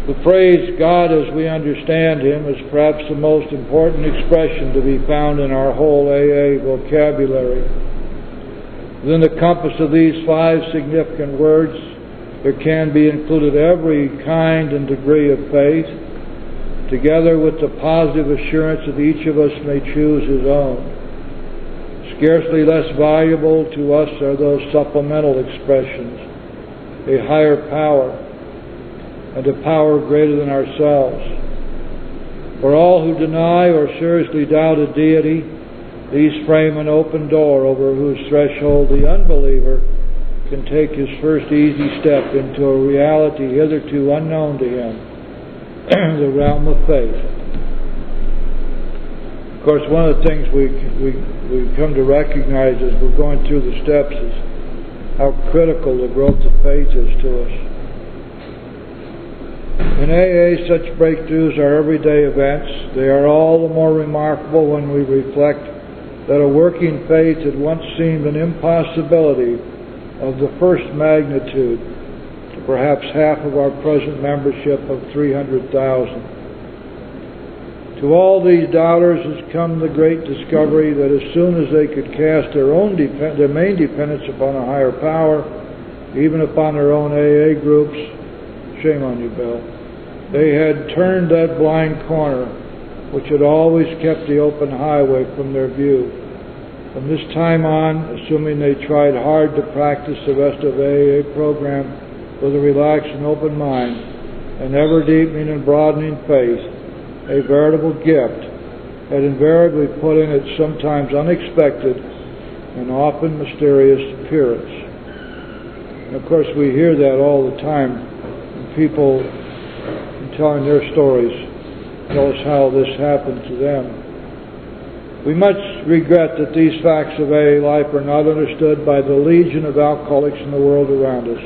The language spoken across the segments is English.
The phrase God as we understand Him is perhaps the most important expression to be found in our whole AA vocabulary. Within the compass of these 5 significant words, there can be included every kind and degree of faith, together with the positive assurance that each of us may choose his own. Scarcely less valuable to us are those supplemental expressions, a higher power, and a power greater than ourselves. For all who deny or seriously doubt a deity, these frame an open door over whose threshold the unbeliever can take his first easy step into a reality hitherto unknown to him, the realm of faith. Of course, one of the things we come to recognize as we're going through the steps is how critical the growth of faith is to us. In AA, such breakthroughs are everyday events. They are all the more remarkable when we reflect that a working faith had once seemed an impossibility of the first magnitude to perhaps half of our present membership of 300,000. To all these doubters has come the great discovery that as soon as they could cast their main dependence upon a higher power, even upon their own AA groups, shame on you, Bill, they had turned that blind corner which had always kept the open highway from their view. From this time on, assuming they tried hard to practice the rest of the AA program with a relaxed and open mind, an ever-deepening and broadening faith, a veritable gift, had invariably put in its sometimes unexpected and often mysterious appearance. And of course, we hear that all the time from people telling their stories, tell us how this happened to them. We much regret that these facts of AA life are not understood by the legion of alcoholics in the world around us.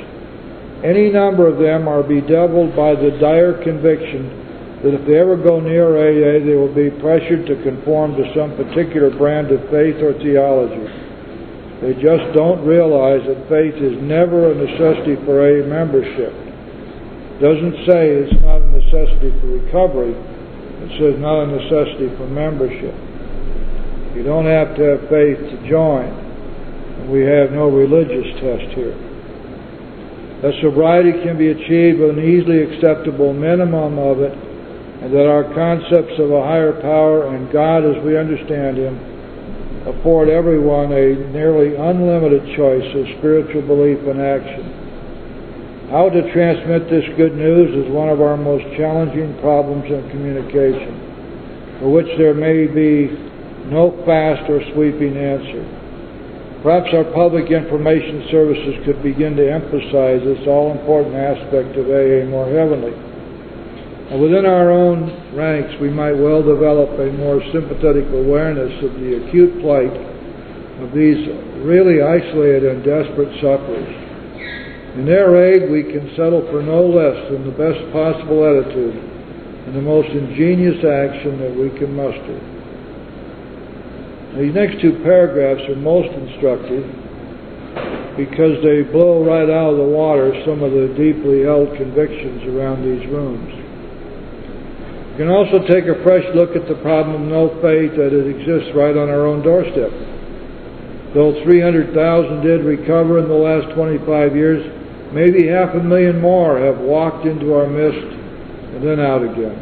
Any number of them are bedeviled by the dire conviction that if they ever go near AA, they will be pressured to conform to some particular brand of faith or theology. They just don't realize that faith is never a necessity for AA membership. It doesn't say it's not a necessity for recovery. It says not a necessity for membership. You don't have to have faith to join. And we have no religious test here. That sobriety can be achieved with an easily acceptable minimum of it, and that our concepts of a higher power and God as we understand Him afford everyone a nearly unlimited choice of spiritual belief and action. How to transmit this good news is one of our most challenging problems in communication, for which there may be no fast or sweeping answer. Perhaps our public information services could begin to emphasize this all-important aspect of AA more heavily. And within our own ranks, we might well develop a more sympathetic awareness of the acute plight of these really isolated and desperate sufferers. In their aid, we can settle for no less than the best possible attitude and the most ingenious action that we can muster. These next 2 paragraphs are most instructive because they blow right out of the water some of the deeply held convictions around these rooms. You can also take a fresh look at the problem of no faith that it exists right on our own doorstep. Though 300,000 did recover in the last 25 years, maybe 500,000 more have walked into our midst and then out again.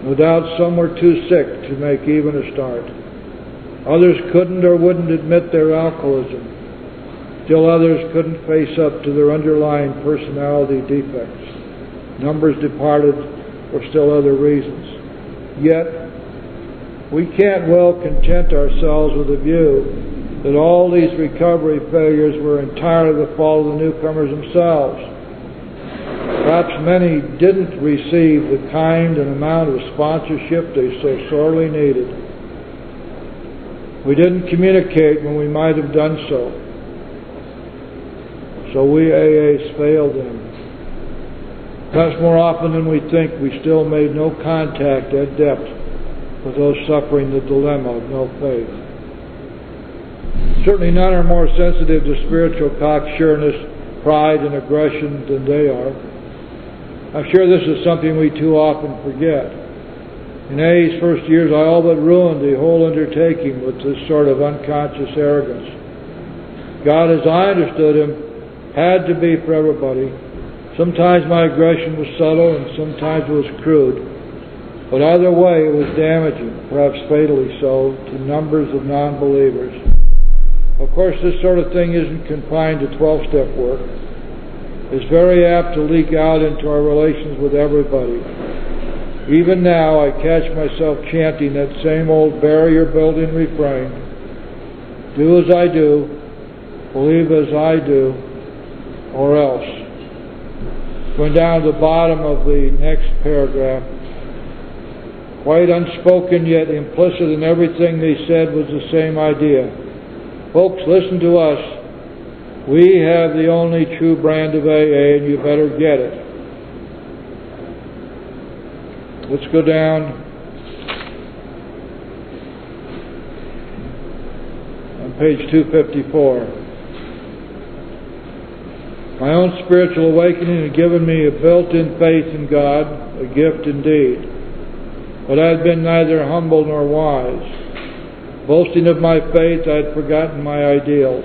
No doubt some were too sick to make even a start. Others couldn't or wouldn't admit their alcoholism. Still others couldn't face up to their underlying personality defects. Numbers departed for still other reasons. Yet, we can't well content ourselves with the view that all these recovery failures were entirely the fault of the newcomers themselves. Perhaps many didn't receive the kind and amount of sponsorship they so sorely needed. We didn't communicate when we might have done so. So we AAs failed them. Perhaps more often than we think, we still made no contact at depth with those suffering the dilemma of no faith. Certainly none are more sensitive to spiritual cocksureness, pride, and aggression than they are. I'm sure this is something we too often forget. In AA's first years, I all but ruined the whole undertaking with this sort of unconscious arrogance. God, as I understood Him, had to be for everybody. Sometimes my aggression was subtle and sometimes it was crude. But either way, it was damaging, perhaps fatally so, to numbers of non-believers. Of course, this sort of thing isn't confined to 12-step work. It's very apt to leak out into our relations with everybody. Even now, I catch myself chanting that same old barrier-building refrain, do as I do, believe as I do, or else. Going down to the bottom of the next paragraph, quite unspoken yet implicit in everything they said was the same idea. Folks, listen to us. We have the only true brand of AA, and you better get it. Let's go down on page 254. My own spiritual awakening had given me a built-in faith in God, a gift indeed. But I had been neither humble nor wise. Boasting of my faith, I had forgotten my ideals.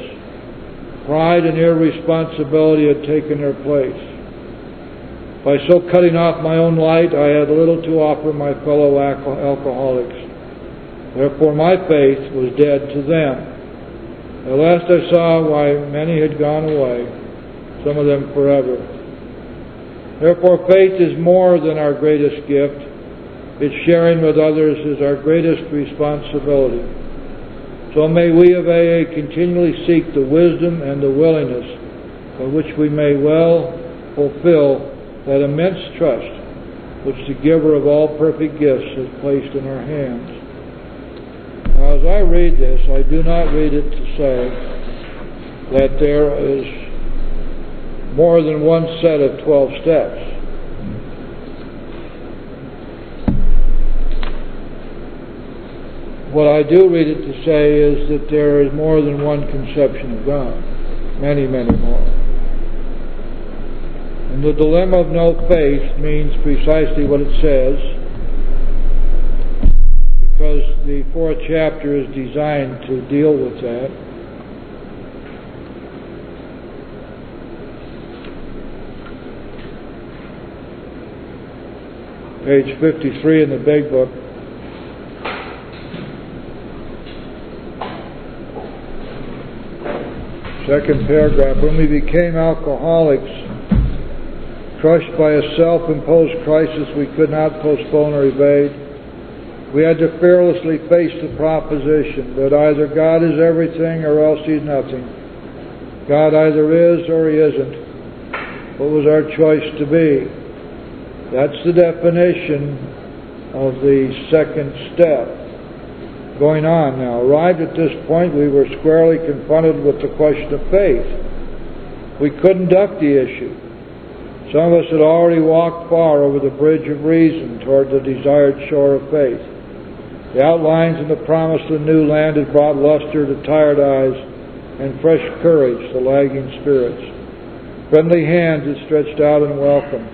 Pride and irresponsibility had taken their place. By so cutting off my own light, I had little to offer my fellow alcoholics. Therefore my faith was dead to them. At last I saw why many had gone away, some of them forever. Therefore faith is more than our greatest gift. Its sharing with others is our greatest responsibility. So may we of AA continually seek the wisdom and the willingness by which we may well fulfill that immense trust which the giver of all perfect gifts has placed in our hands. Now, as I read this, I do not read it to say that there is more than one set of 12 steps. What I do read it to say is that there is more than one conception of God. Many, many more. And the dilemma of no faith means precisely what it says, because the fourth chapter is designed to deal with that. Page 53 in the Big Book. Second paragraph. When we became alcoholics, crushed by a self-imposed crisis we could not postpone or evade, we had to fearlessly face the proposition that either God is everything or else He's nothing. God either is or He isn't. What was our choice to be? That's the definition of the second step. Going on now. Arrived at this point, we were squarely confronted with the question of faith. We couldn't duck the issue. Some of us had already walked far over the bridge of reason toward the desired shore of faith. The outlines and the promise of the new land had brought luster to tired eyes and fresh courage to lagging spirits. Friendly hands had stretched out in welcome.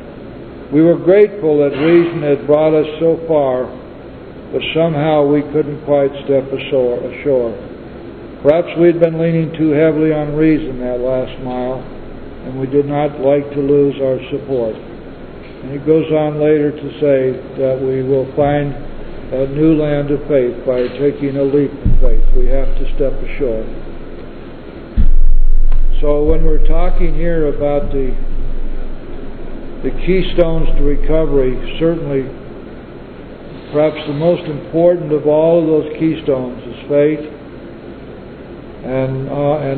We were grateful that reason had brought us so far, but somehow we couldn't quite step ashore. Perhaps we'd been leaning too heavily on reason that last mile, and we did not like to lose our support. And it goes on later to say that we will find a new land of faith by taking a leap of faith. We have to step ashore. So when we're talking here about the keystones to recovery, certainly perhaps the most important of all of those keystones is faith and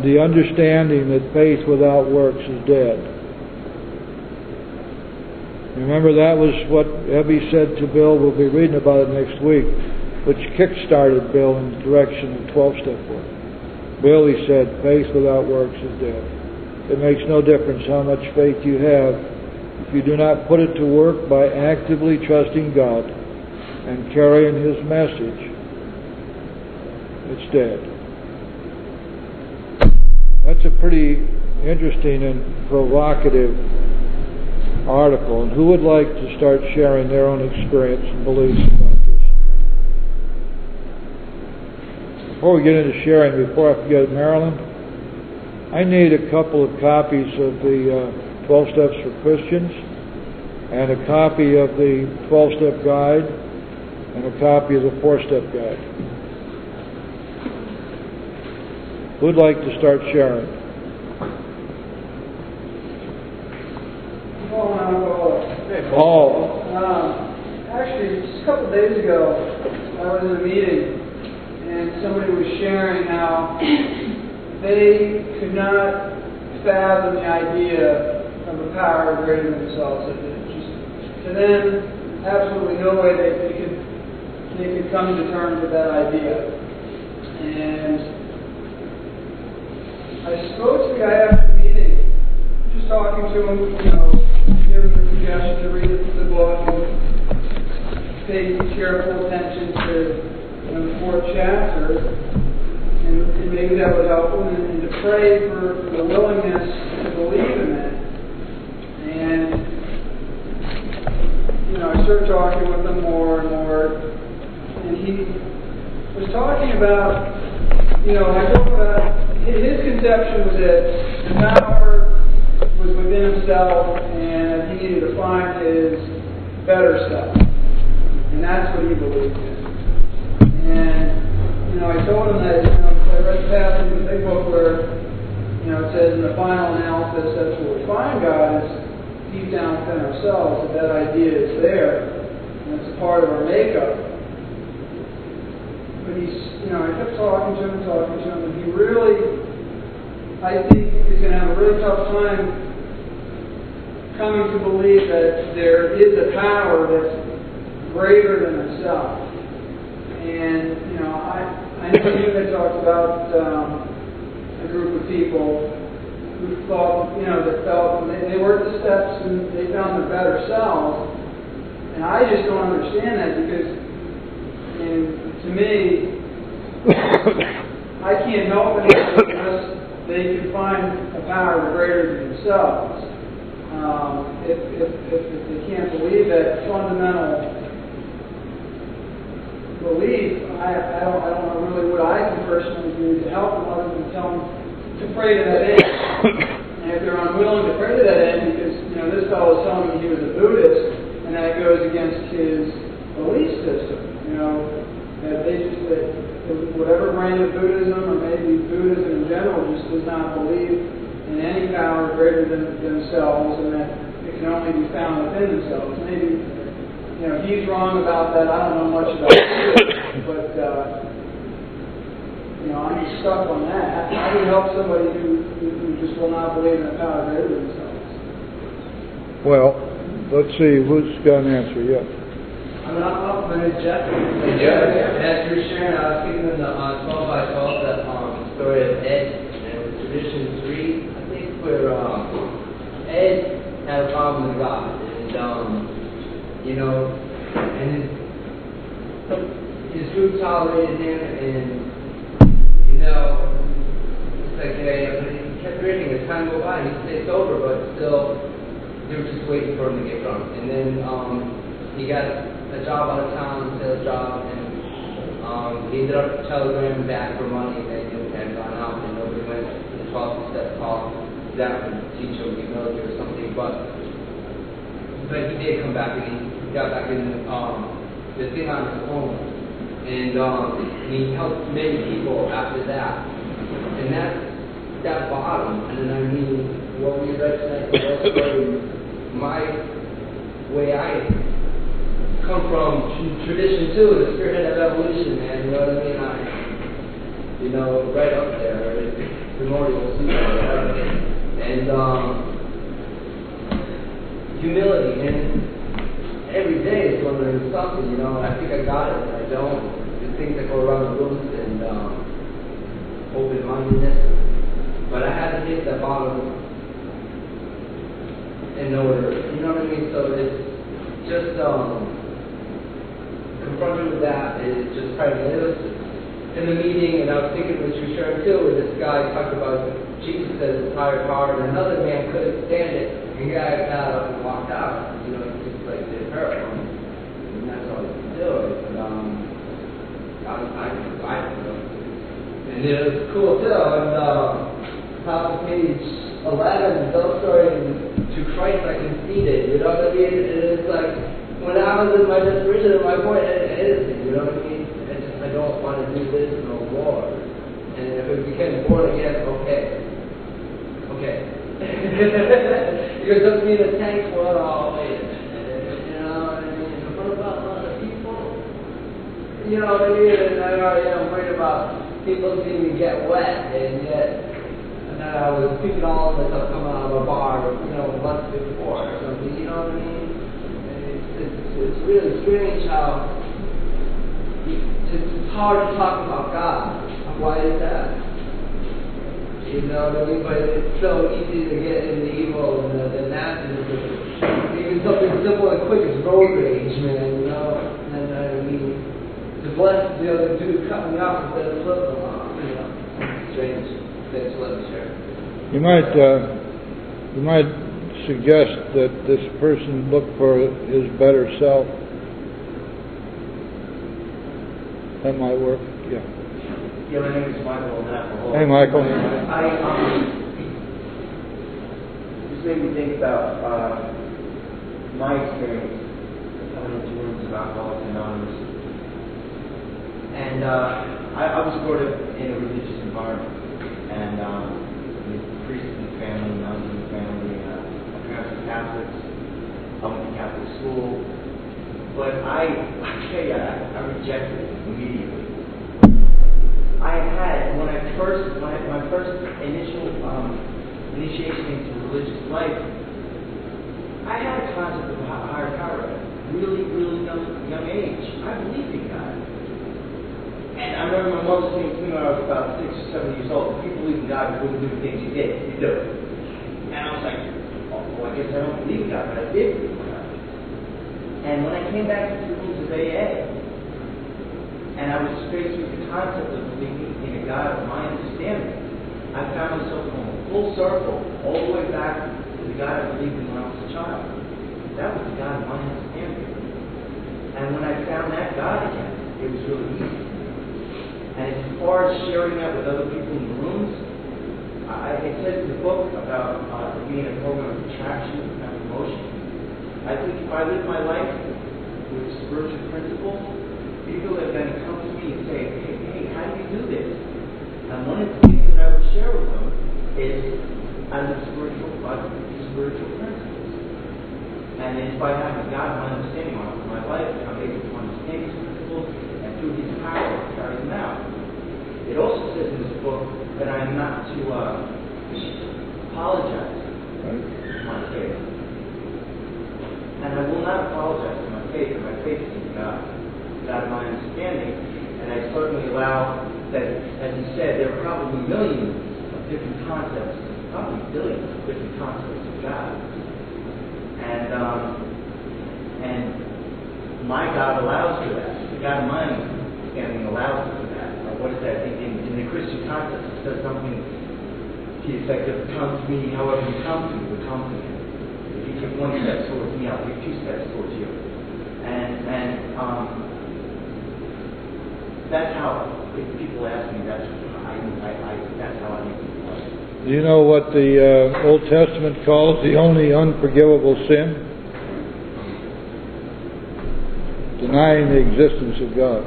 the understanding that faith without works is dead. Remember, that was what Ebby said to Bill. We'll be reading about it next week, which kick-started Bill in the direction of 12-step work. Bill, he said, faith without works is dead. It makes no difference how much faith you have if you do not put it to work by actively trusting God and carrying His message. It's dead. That's a pretty interesting and provocative article. And who would like to start sharing their own experience and beliefs about this? Before we get into sharing, before I forget, Marilyn, I need a couple of copies of the 12 Steps for Christians, and a copy of the 12-Step Guide, and a copy of the 4-Step Guide. Who'd like to start sharing? Paul. Actually, just a couple of days ago, I was in a meeting, and somebody was sharing how they could not fathom the idea of a power greater than themselves. Just, to them, absolutely no way they could come to terms with that idea. And I spoke to the guy after the meeting, just talking to him, giving him a suggestion to read the book and pay careful attention to the 4th chapter, and maybe that would help him, and to pray for the willingness to believe in it. And I started talking with him more and more, and he was talking about, I told him about his conception was that the power was within himself, and he needed to find his better self, and that's what he believed in. And I told him that I read the passage in the big book where it says in the final analysis that's where we find God is deep down within ourselves, that idea is there, and it's a part of our makeup. But I kept talking to him, and he really, I think, is going to have a really tough time coming to believe that there is a power that's greater than himself. And, I know you had talked about a group of people who thought, that felt they worked the steps and they found their better selves. And I just don't understand that because, to me, I can't help it unless they can find a power greater than themselves. If they can't believe that fundamental belief, I don't know really what I can personally do to help them other than tell them to pray to that end. And if they're unwilling to pray to that end, because this fellow was telling me he was a Buddhist, and that goes against his belief system. That whatever brand of Buddhism, or maybe Buddhism in general, just does not believe in any power greater than themselves, and that it can only be found within themselves. Maybe he's wrong about that. I don't know much about it, but I'm just stuck on that. How do you help somebody who just will not believe in a power greater than themselves? Well, let's see who's got an answer. Yeah. My name is Jeff. And as you were sharing, I was thinking of the 12 by 12, the story of Ed, and it was tradition 3, I think, where Ed had a problem with God, and his group tolerated him, and it's like he kept drinking. As time go by, he stayed sober, but still, they were just waiting for him to get drunk. And then he got a job out of town, a sales job, and he ended up telegramming back for money that had gone out, and nobody went to the 12-step call that would teach him humility or something. But he did come back, and he got back in the thing on his own, and he helped many people after that. And that bottom, and then what we read tonight, my way I come from tradition too, the spirit of evolution, man. You know what I mean? Right up there, primordial super, and humility, and every day is learning something. I think I got it, and I don't. The things that go around the rooms and open-mindedness, but I had to hit the bottom in order. You know what I mean? So it's just confronted with that, and it's just private. It was in the meeting, and I was thinking what you were sharing too, where this guy talked about Jesus as his higher power, and another man couldn't stand it, and he got up and walked out. And it was cool too. And top of page 11, those stories to Christ I conceded. You know what I mean? And it's like when I was in my desperation at my point, it is. You know what I mean? It's just I don't want to do this no more. And if it became born again, okay. Because doesn't mean the tanks were all the way. You know what I mean? What about other people? You know what I mean? And I already am worried about people seeing me get wet, and yet, and then I was picking all of the stuff coming out of a bar, you know, months before or something. You know what I mean? And it's really strange how it's hard to talk about God. Why is that? You know what I mean? But it's so easy to get into evil and the nastiness of it. Even something simple and quick as road rage, man, you know? And I mean, to bless the other dude cutting me off instead of flipping him off, you know? Strange. Thanks for letting me share. You might suggest that this person look for his better self. That might work, yeah. Yeah, my name is Michael. Hey, Michael. This made me think about my experience coming into rooms of Alcoholics Anonymous. And I was brought up in a religious environment. And with priests in the family, nuns in the family, my parents were Catholics. I went to Catholic school. But I rejected it immediately. I had, my first initial initiation into religious life, I had a concept of a higher power at a really, really young age. I believed in God. And I remember my mother saying to me when I was about 6 or 7 years old, if you believe in God, you wouldn't do the things you did. You do. And I was like, well, I guess I don't believe in God, but I did believe in God. And when I came back into the rooms of AA, and I was faced with the concept of believing in a God of my understanding, I found myself going full circle all the way back to the God I believed in when I was a child. That was the God of my understanding. And when I found that God again, it was really easy. And as far as sharing that with other people in the rooms, it says in the book about being a program of attraction and emotion. I think if I live my life with spiritual principles, people are going to come to me and say, hey, how do you do this? And one of the things that I would share with them is I live spiritual principles. And it's by having God my understanding of my life, I'm able to understand these principles, and through His power, carry them out. It also says in this book that I am not to apologize for my faith. And I will not apologize for my faith, for my faith is in God. Out of my understanding, and I certainly allow that, as you said, there are probably millions of different concepts, probably billions of different concepts of God. And my God allows for that. The God of my understanding allows for that. What is that? In the Christian concept, it says something to the effect of, come to me however you come to me, but come to me. If you take one step towards me, I'll take 2 steps towards you. That's how, if people ask me, that's how I make it work. Do you know what the Old Testament calls the only unforgivable sin? Denying the existence of God.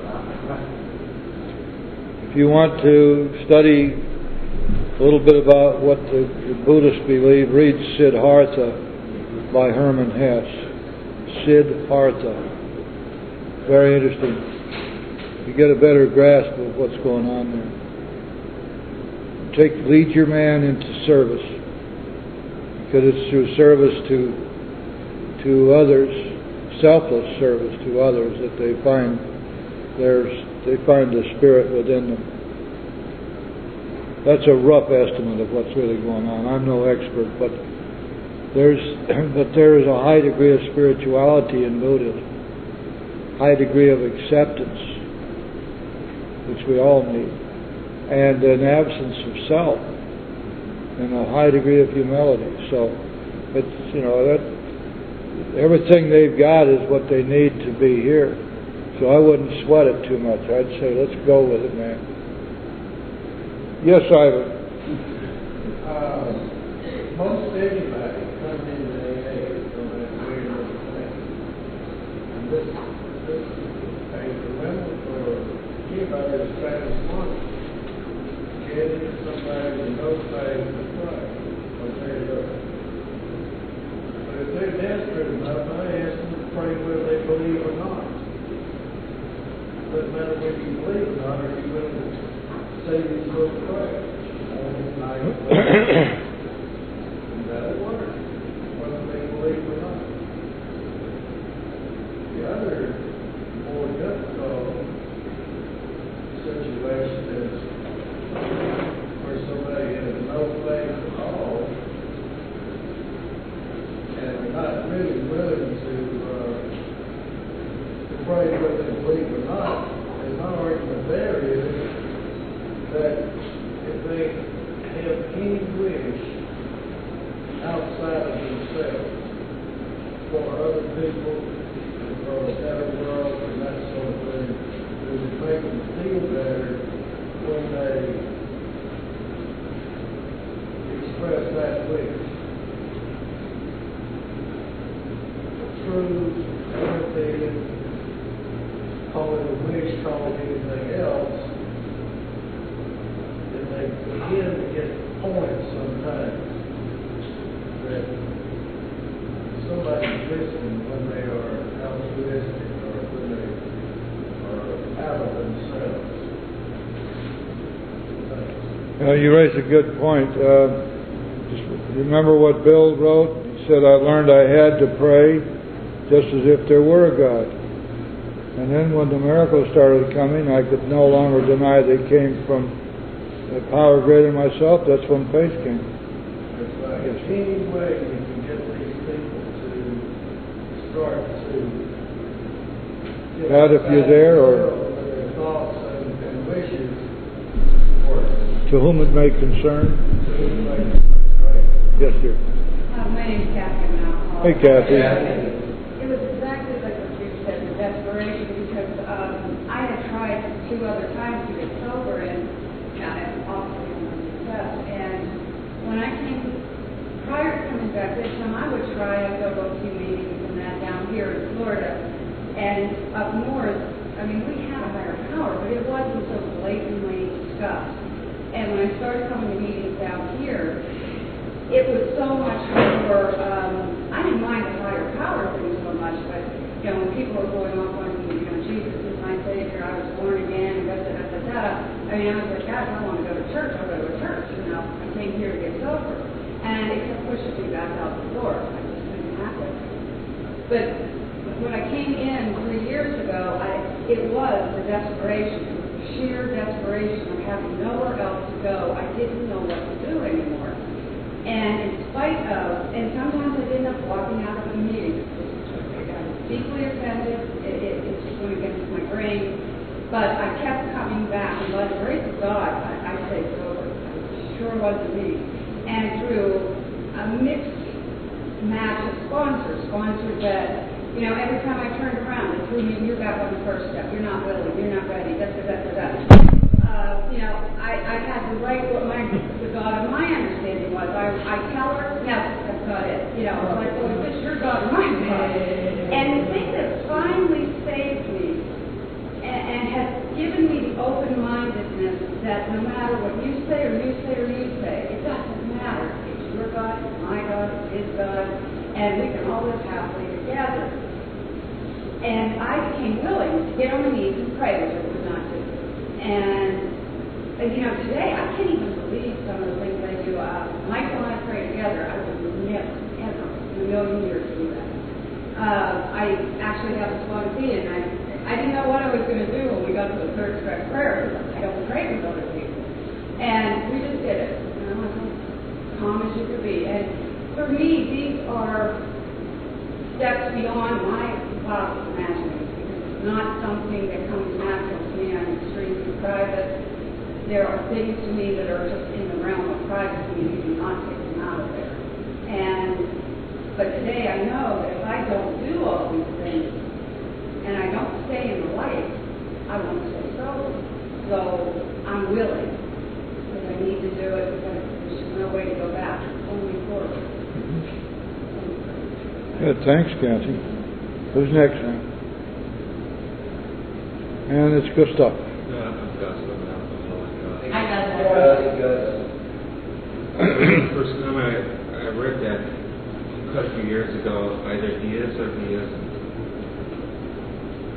If you want to study a little bit about what the Buddhists believe, read Siddhartha by Hermann Hesse. Siddhartha. Very interesting. You get a better grasp of what's going on there. Lead your man into service, because it's through service to others, selfless service to others, that they find the spirit within them. That's a rough estimate of what's really going on. I'm no expert, but there is a high degree of spirituality in Buddhism, high degree of acceptance, which we all need, and an absence of self, and a high degree of humility. So, it's, that everything they've got is what they need to be here. So I wouldn't sweat it too much. I'd say, let's go with it, man. Yes, Ivan. Most anybody comes into AA from a very little thing. And this is a dilemma for anybody that's trying to sponsor. Getting somebody with no faith to pray, or very little. But if they're desperate enough, I ask them to pray whether they believe or not. Doesn't matter whether you believe or not, or you willing to say these little prayers. And that'll work, whether they believe or not. The other more difficult situation is where somebody has no faith at all, and they're not really willing to pray whether they believe or not. And my argument there is that if they have any wish outside of themselves for other people and for a better world and that sort of thing, it would make them feel better when they express that wish. True, everything, call it a wish, call it anything else, and they begin to get points sometimes that somebody's listening when they are altruistic or when they are out of themselves. You raise a good point. Just remember what Bill wrote? He said, I learned I had to pray just as if there were a God. And then when the miracles started coming, I could no longer deny they came from a power greater than myself. That's when faith came. That's right. Yes. Any way you can get these people to start to God, if you're there, or their thoughts and wishes work. To whom it may concern. To whom it may concern. Right. Yes, sir. My name's Kathy. Hey, Kathy. It was exactly like what you said, the desperation, because I had tried 2 other times to get sober, and I obviously didn't success. And when I came, prior to coming back this time, I would try, I'd go to a few meetings and that down here in Florida. And up north, I mean, we had a higher power, but it wasn't so blatantly discussed. And when I started coming to meetings down here, it was so much more, I didn't mind the higher power thing so much, but, when people were going off on, Jesus is my Savior, I was born again, da-da-da-da-da, I mean, I was like, God, I don't want to go to church, I'll go to a church, I came here to get sober. And it kept pushing me back out the door. I just couldn't have it. But when I came in 3 years ago, it was the desperation, sheer desperation of having nowhere else to go. I didn't know what to do anymore. And in spite of, and sometimes I ended up walking out of the meeting. I was deeply offended. It just went against my grain. But I kept coming back, and by the grace of God, I stayed sober. It sure wasn't me. And through a mixed match of sponsors that, every time I turned around, they threw me, you're back on the first step, you're not willing, you're not ready, I had to write what the God of my understanding was. I tell her, yes, that's not it. Like, well, is this your God or my God? And the thing that finally saved me and has given me the open-mindedness that no matter what you say or you say or you say, it doesn't matter. It's your God, it's my God, it's His God, and we can all live happily together. And I became willing to get on my knees and pray, which I would not do. And today I can't even believe some of the things I do. Michael and I pray together. I would never, ever in a million years do that. I actually have a spontaneity, and I didn't know what I was going to do when we got to the third stretch prayer, because I don't pray with other people. And we just did it. Calm as you could be. And for me, these are steps beyond my wildest imaginings, because it's not something that comes natural to me. I'm extremely private. There are things to me that are just in the realm of privacy, and you do not take them out of there. But today I know that if I don't do all these things, and I don't stay in the light, I won't stay sober. So I'm willing, because I Good, thanks, Kathy. Who's next, man? And it's good stuff. I got that. The first time I read that quite a few years ago, either he is or he isn't.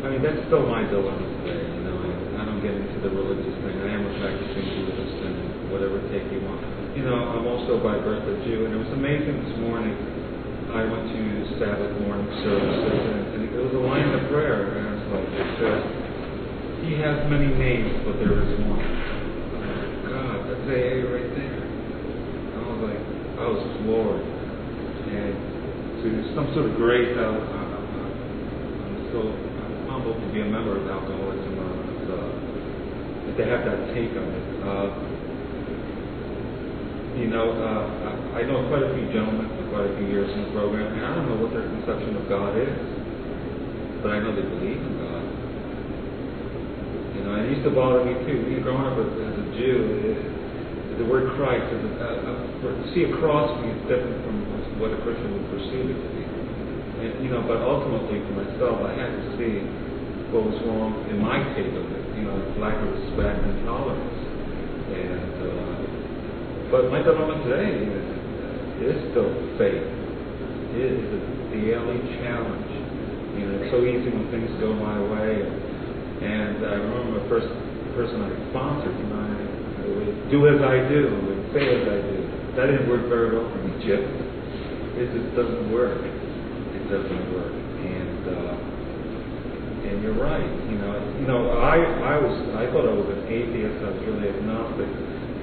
I mean, that's still my dilemma today, you know. I don't get into the religious thing. I am a practicing Buddhist and whatever take you want. You know, I'm also by birth a Jew, and it was amazing this morning. I went to Sabbath morning services, and it was a line of prayer, and it's like, it says, He has many names, but there is one. God, that's AA right there. I was floored. And to some sort of grace, I'm humbled to be a member of Alcoholics Anonymous, that they have that take on it. I know quite a few gentlemen for quite a few years in the program, and I don't know what their conception of God is, but I know they believe in God. You know, it used to bother me too. Growing up as a Jew, the word Christ, to see a cross means different from what a Christian would perceive it to be. And, but ultimately for myself, I had to see what was wrong in my take of it. Lack of respect and tolerance. But my dilemma today is still faith. It is a daily challenge. It's so easy when things go my way. And I remember the first person I sponsored, I would do as I do, I would say as I do. That didn't work very well for me, Chip. It just doesn't work. It doesn't work. And you're right. I thought I was an atheist. I was really agnostic.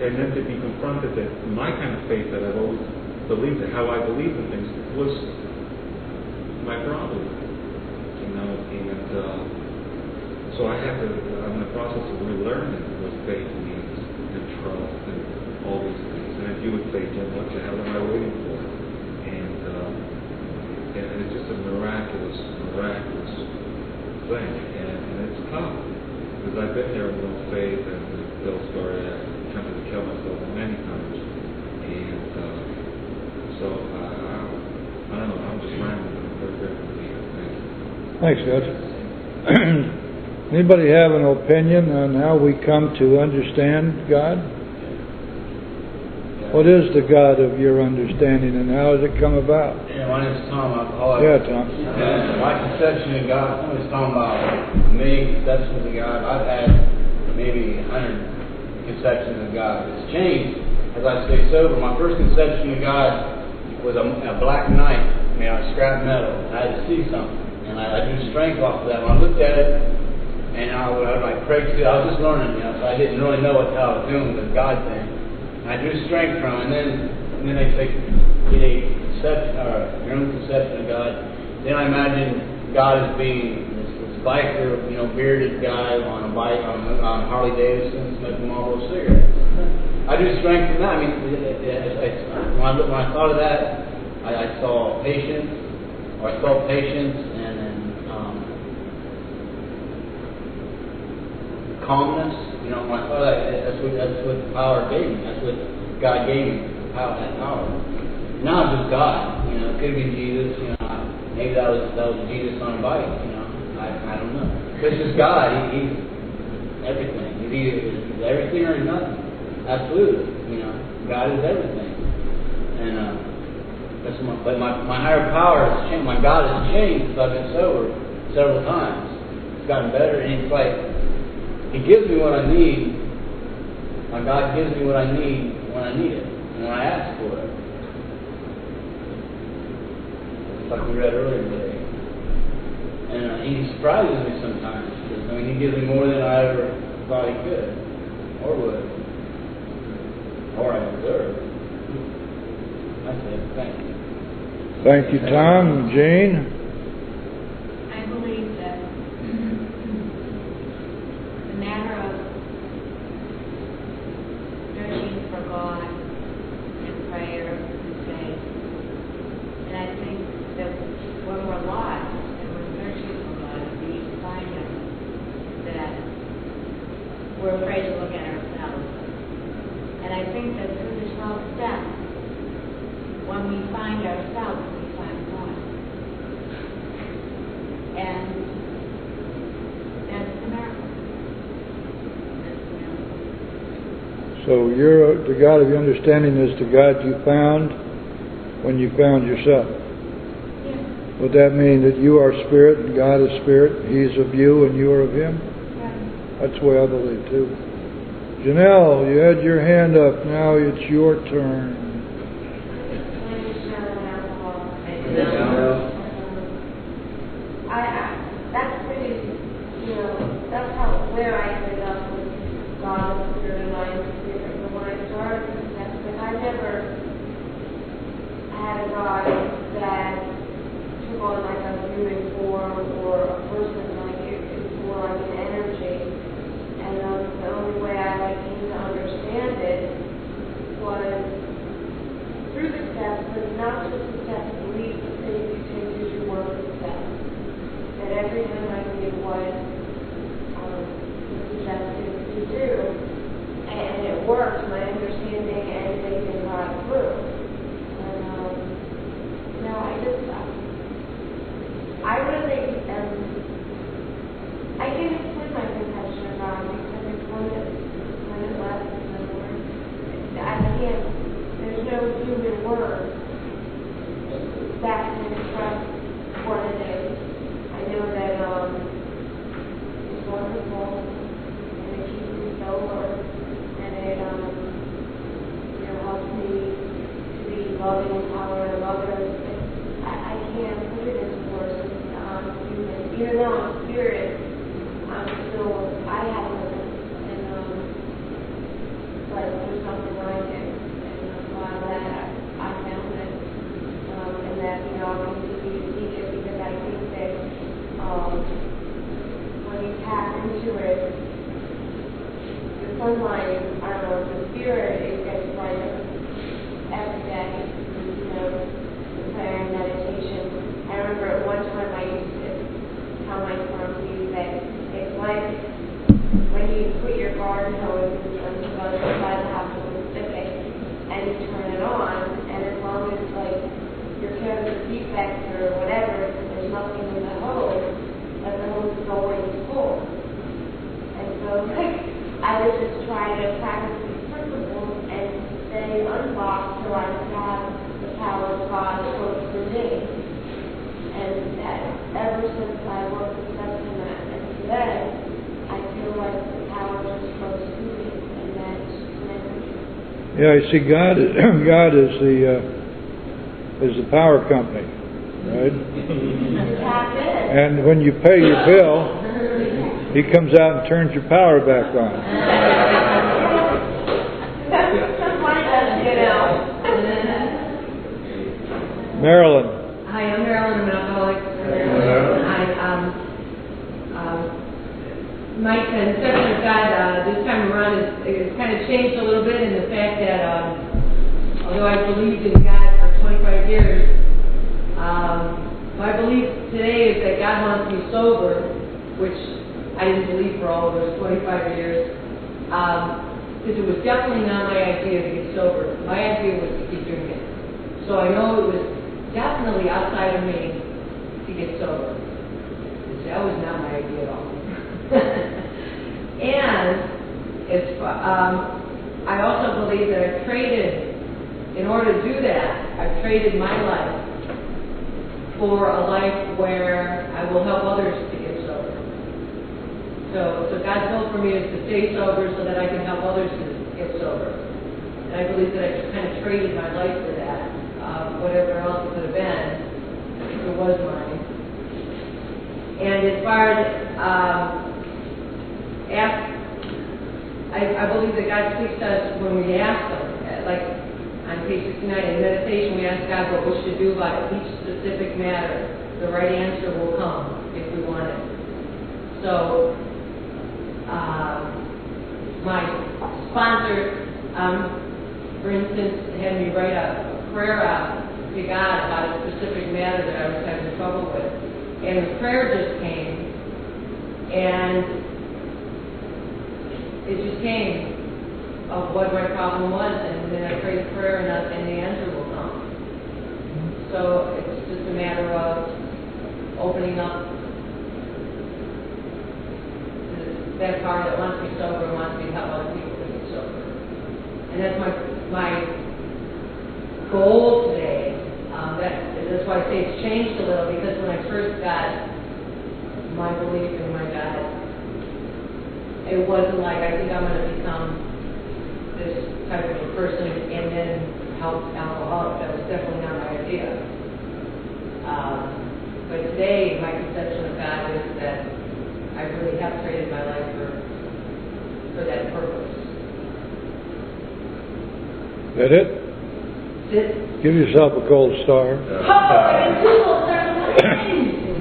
And then to be confronted that my kind of faith that I've always believed in, how I believed in things, was my problem. So I'm in the process of relearning what faith means, and trust, and all these things. And as you would say, Jim, what the hell am I waiting for? And it's just a miraculous thing. And it's tough. Because I've been there with no faith, and the Bill story, I attempted to kill myself many times. And so, I don't know, I'm just rambling. I'm very grateful to be here. Thank you. Thanks, Coach. Anybody have an opinion on how we come to understand God? What is the God of your understanding, and how does it come about? Yeah, my name's Tom. Yeah, Tom. My conception of God, somebody's talking about a million conceptions of God. I've had maybe 100 conceptions of God. It's changed as I stay sober. My first conception of God was a black knife made out of scrap metal. I had to see something, and I drew strength off of that. When I looked at it, and I would like pray to it. I was just learning, so I didn't really know what the hell I was doing with the God thing. And I drew strength from it, and then they say, get a conception, or your own conception of God. Then I imagined God as being this biker, bearded guy on a bike, on Harley Davidson, smoking Marlboro cigarettes. I drew strength from that. I mean, when I thought of that, I saw patience, or I felt patience, and then calmness. When I thought of that, that's what power gave me. That's what God gave me. That power. Now it's just God. It could be Jesus. Maybe that was Jesus on a bike. I don't know. But it's just God. He's everything. He's everything or nothing. Absolutely. God is everything. And but my higher power has changed. My God has changed since I've been sober several times. It's gotten better, and it's like He gives me what I need. My God gives me what I need when I need it, and when I ask for it. It's like we read earlier today. And He surprises me sometimes. He gives me more than I ever thought He could, or would, or I deserve. That's it. Thank you. Thank you, Tom. Jane? I believe that the matter of searching for God in prayer and faith, and I think that when we're lost and we're searching for God, we need to find Him, that we're afraid to look at ourselves. And I think that through the 12 steps, when we find ourselves, we find God. and it's a miracle. So the God of your understanding is the God you found when you found yourself. Yeah. Would that mean that you are spirit and God is spirit? He's of you and you are of Him? Yeah. That's the way I believe too. Janelle, you had your hand up. Now it's your turn. That's pretty, that's where I ended up with God and Spirit and Mind and Spirit. But when I started with that, I never had a God that took on like a human form or a person, like it was more like an energy. And the only way I came to understand it was through the steps, but not just the steps, believe the things you take as you work the steps. That every time I did what was suggested to do, and it worked, my understanding and thinking got through. And I really I can't explain my conception of God because it's limitless and I can't, there's no human word that can express what it is. I know that it's wonderful and it keeps me sober and it helps me to be loving and tolerant of others. I can't put it into words. Even though I'm spirit, I have limits and but there's something like it and I'm glad that I found it and that I'll continue to seek it because I think that when you tap into it, the sunlight, I don't know, the spirit, it gets brighter every day, the prayer and meditation. I remember at one time I used to tell my family that it's like when you put your garden hose on the other side of the house with a spigot and you turn it on, and as long as like your chemical defects or whatever, there's nothing in the hose, but the hose is always full. And so I would just try to practice these principles and stay unlocked till I have the power of God close to me. And ever since I worked with steps in that, and today, I feel like the power is close to me, and that's an energy. Yeah, you see, God is the power company, right? Tap in. And when you pay your bill, He comes out and turns your power back on. Marilyn. Hi, I'm Marilyn. I'm an alcoholic. My conception of God this time around is kind of changed a little bit in the fact that although I believed in God for 25 years, my belief today is that God wants me sober, which I didn't believe for all of those 25 years, because it was definitely not my idea to get sober. My idea was to keep drinking. So I know it was definitely outside of me to get sober. That was not my idea at all. And I also believe that I've traded, in order to do that, I've traded my life for a life where I will help others to get sober. So God's will for me is to stay sober so that I can help others to get sober. And I believe that I just kind of traded my life for that. Whatever else it could have been, it was mine. And as far as I believe that God speaks to us when we ask Him. Like on page 69 in meditation, we ask God what we should do about each specific matter. The right answer will come if we want it. So my sponsor, for instance, had me write a prayer out to God about a specific matter that I was having trouble with. And the prayer just came, and it just came of what my problem was, and then I prayed a prayer and the answer will come. So it's just a matter of opening up that power that wants me sober and wants me to help other people to get sober. And that's my goal today. That's why I say it's changed a little, because when I first got my belief in my God, it wasn't like I think I'm going to become this type of a person and then help alcoholics. That was definitely not my idea. But today, my conception of God is that I really have traded my life for that purpose. That it? Sit. Give yourself a gold star. Oh,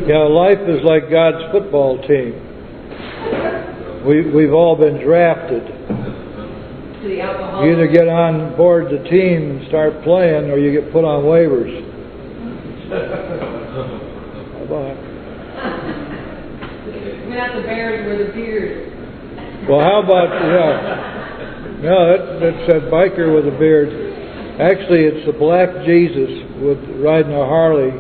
Yeah, life is like God's football team. We've all been drafted. to the alcohol. You either get on board the team and start playing, or you get put on waivers. How about? We're not the bears, we're the beers. Well, how about, yeah. No, that said biker with a beard. Actually, it's the black Jesus with riding a Harley.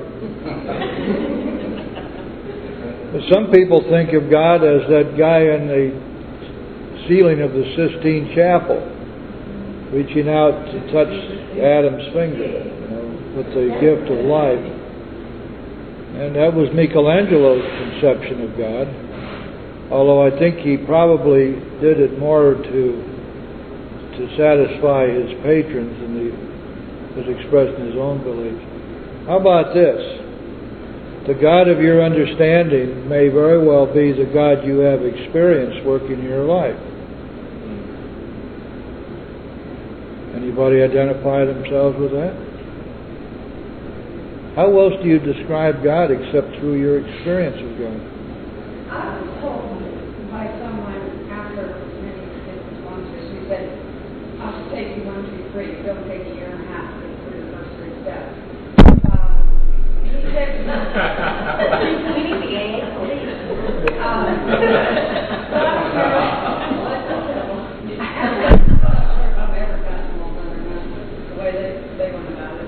But some people think of God as that guy in the ceiling of the Sistine Chapel, reaching out to touch Adam's finger, with the gift of life. And that was Michelangelo's conception of God. Although I think he probably did it more to satisfy his patrons than he was expressing his own beliefs. How about this? The God of your understanding may very well be the God you have experienced working in your life. Anybody identify themselves with that? How else do you describe God except through your experience of God? I was told by someone after many different sponsors who said, I'll take you 1, 2, 3. Don't take a year and a half to get through the first 3 steps. He said, we need the AA police. I'm not sure if I've ever gotten them all done or not, the way they went about it.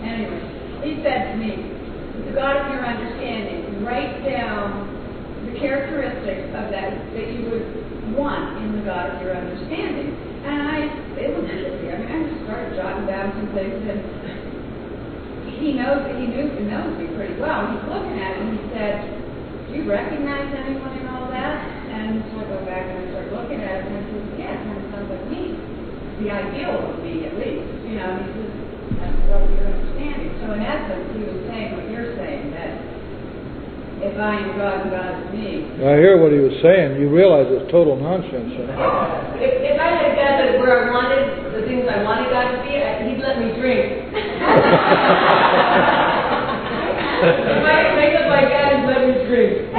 Anyway, he said to me, the God of your understanding, write down the characteristics of that you would want in the God of your understanding. And it was easy. I just started jotting down some things, and he knows me pretty well. He's looking at it and he said, do you recognize anyone in all that? And so I go back and I start looking at it and I said, yeah, it kind of sounds like me. The ideal of me, at least. And he says, that's what you're understanding. So in essence, he was saying what you're saying, that if I am God and God is me. I hear what he was saying. You realize it's total nonsense. Huh? If I had got it where I wanted, the things I wanted God to be, he'd let me drink. If I could make up my God, he'd let me drink.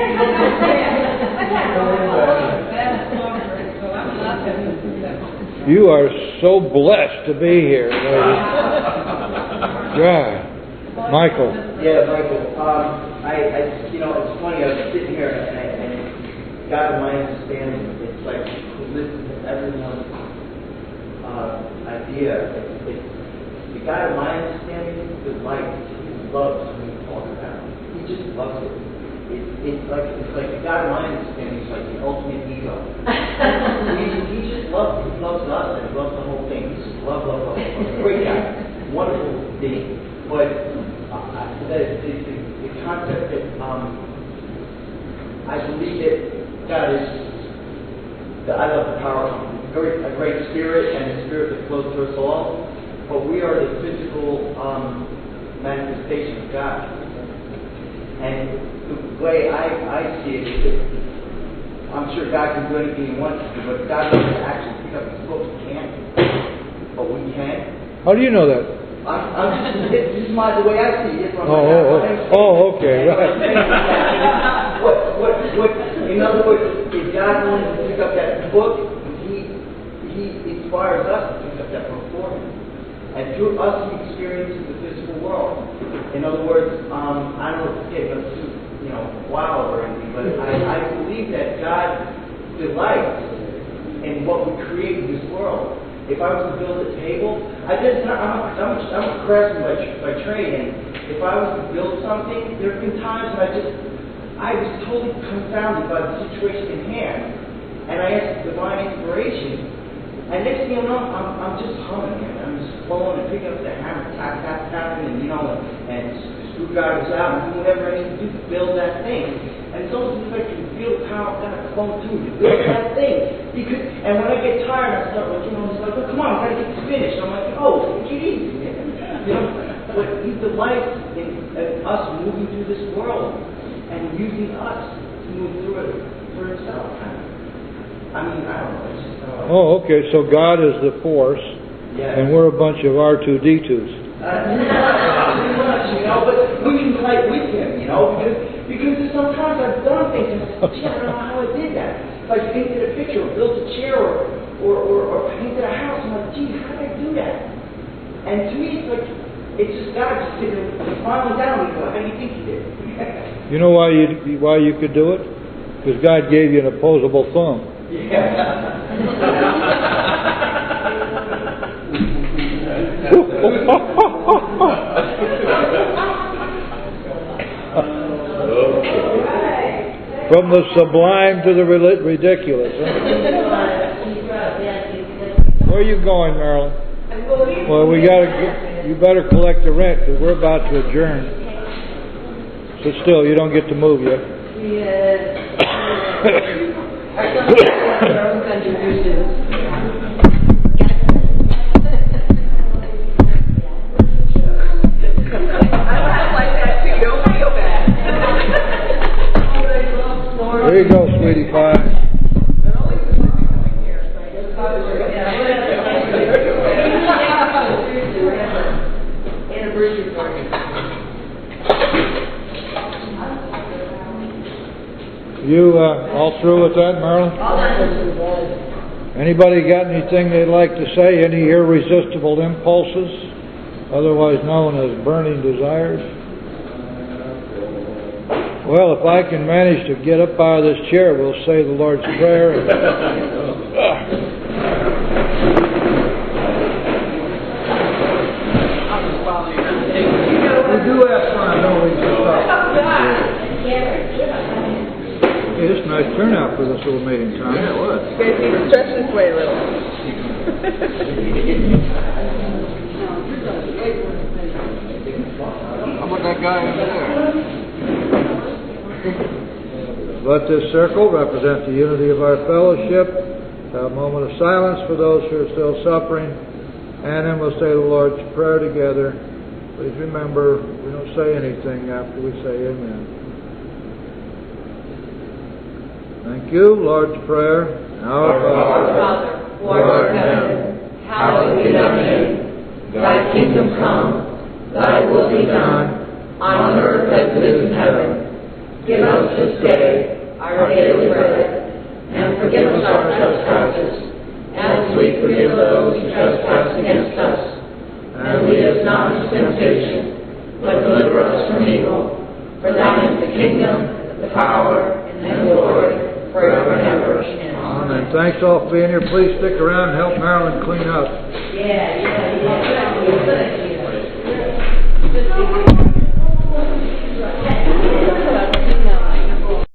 You are so blessed to be here, lady. God. Michael. Yeah, Michael. It's funny. I was sitting here and it got in my understanding. It's like to listen to everyone's idea. The guy of my understanding is like he loves when you talk about it. He just loves it. It's like the guy of my understanding is like the ultimate ego. He just loves it. He loves us and he loves the whole thing. He just love. Great guy, wonderful being. But the concept that I believe that God is, I love the power of a great spirit and the spirit that flows through us all, but we are the physical manifestation of God. And the way I see it is that I'm sure God can do anything He wants to do, but God doesn't actually pick up His books. He can't, but we can. How do you know that? This is the way I see it. Okay, right. In other words, if God wanted to pick up that book, He inspires us to pick up that book for Him. And through us, He experiences the physical world. In other words, I don't know if it's too, wild or anything, but I believe that God delights in what we create in this world. If I was to build a table, I'm a craftsman by trade, and if I was to build something, there have been times when I just I was totally confounded by the situation in hand, and I asked divine inspiration, and next thing you know, I'm just humming, man. I'm just flowing and picking up the hammer, tap, tap, tapping, and and screwdrivers out, and doing whatever I need to do to build that thing. And it's almost as if I can feel the power of God flowing through me to build that thing. And when I get tired, I start like, it's like, well, come on, I gotta get this finished. I'm like, oh, take it easy, man. But He delights in us moving through this world and using us to move through it for Himself. I mean, I don't know. It's just Oh, okay. So God is the force, and we're a bunch of R2D2s. Pretty much, but we can fight with Him, because sometimes I've done things and I don't know how I did that. Like painted a picture, or built a chair, or painted a house. I'm like, gee, how did I do that? And to me, it's just God just sitting there smiling down at me. How do you think He did? You know why you could do it? Because God gave you an opposable thumb. From the sublime to the ridiculous. Huh? Where are you going, Marilyn? Well, you better collect the rent because we're about to adjourn. So still, you don't get to move yet. There you go, sweetie pie. You all through with that, Marilyn? Anybody got anything they'd like to say? Any irresistible impulses, otherwise known as burning desires? Well, if I can manage to get up out of this chair, we'll say the Lord's Prayer. We do have fun, don't we? Hey, this is a nice turnout for this little meeting, Tom. Yeah, it was. You guys need to stretch this way a little. How about that guy over there? Let this circle represent the unity of our fellowship. Have a moment of silence for those who are still suffering. And then we'll say the Lord's Prayer together. Please remember, we don't say anything after we say Amen. Thank you. Lord's Prayer. Our Father, who art in heaven, hallowed be thy name. Thy kingdom come, thy will be done, on earth as it is in heaven. Give us this day our daily bread, and forgive us our trespasses, as we forgive those who trespass against us. And lead us not into temptation, but deliver us from evil. For thine is the kingdom, the power, and the glory, forever and ever. Amen. Thanks all for being here. Please stick around and help Marilyn clean up. Yeah.